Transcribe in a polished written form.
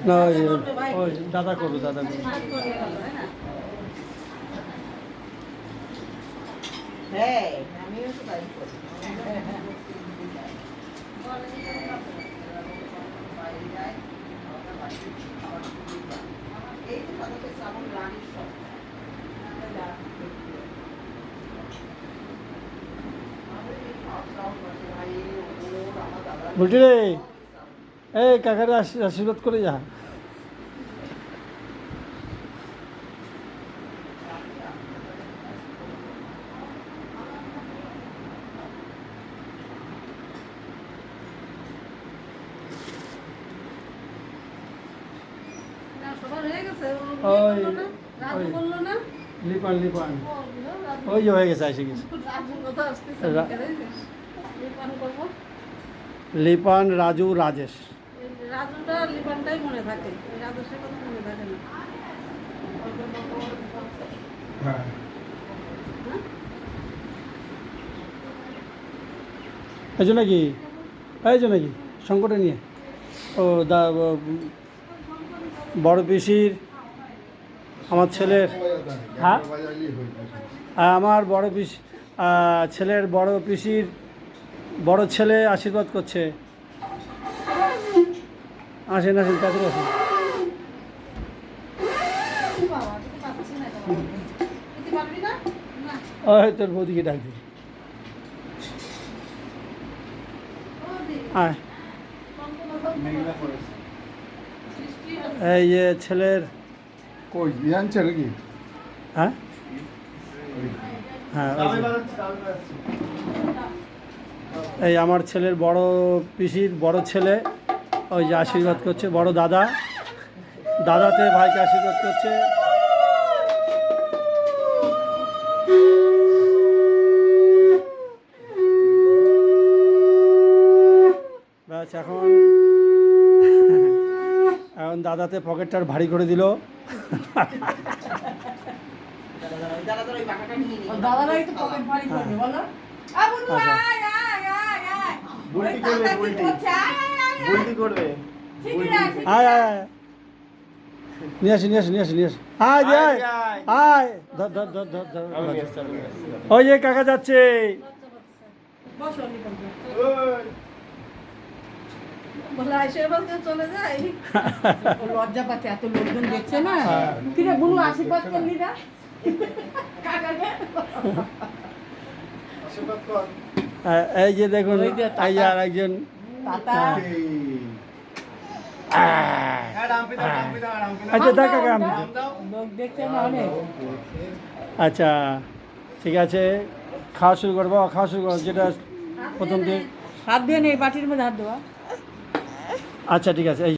না ওই দাদা করবো দাদা করবো। হ্যাঁ আমিও তো তাই করি। বলছি রে, এই কাকারে আশীর্বাদ করে যা। লিপান লিপান ওই যে হয়ে গেছে, এসে গেছে। লিপান, রাজু, রাজেশ। রাজুটা লিপানটাই মনে থাকে, রাজেশের কথা মনে থাকে না। হ্যাঁ এই জন্য কি, এই জন্য কি সংকটে নিয়ে ও বড় পিসির আমার ছেলের, হ্যাঁ আমার বড় পিসি ছেলের বড় পিসির বড় ছেলে আশীর্বাদ করছে। আসেন আসেন, তাড়াতাড়ি আসেন। ওই তোর বৌদিকে ডাক দিই। আয় এই যে ছেলের কই আনছে নাকি? হ্যাঁ হ্যাঁ এই আমার ছেলের বড় পিসির বড় ছেলে ওই যে আশীর্বাদ করছে, বড় দাদা, দাদাতে ভাইকে আশীর্বাদ করছে। ব্যাস এখন এখন দাদাতে পকেটটার ভারী করে দিল। দাদারাই তো পকেট ভারী করবে বলো। বুলটি করবে। আয় আয় আয় নিয়ে আসি নিয়ে আসি নিয়ে আসি নিয়ে আসি। আয় আয় আয় ধর ধর ধর ধর ধর। ওই যে কাকা যাচ্ছে। চলে যায় লজ্জা পাচ্ছে, এত লোকজন দেখছে না। কিরে বুনু আশীর্বাদ করলি না এই যে দেখুন এই আর একজন আচ্ছা দেখ কাকা আমি লোক দেখছে না অনেক। আচ্ছা ঠিক আছে, খাওয়া শুরু করবো, খাওয়া শুরু করবো যেটা প্রথম দিন। হাত দিয়ে নেই, বাটির মধ্যে হাত দেওয়া। আচ্ছা ঠিক আছে। এই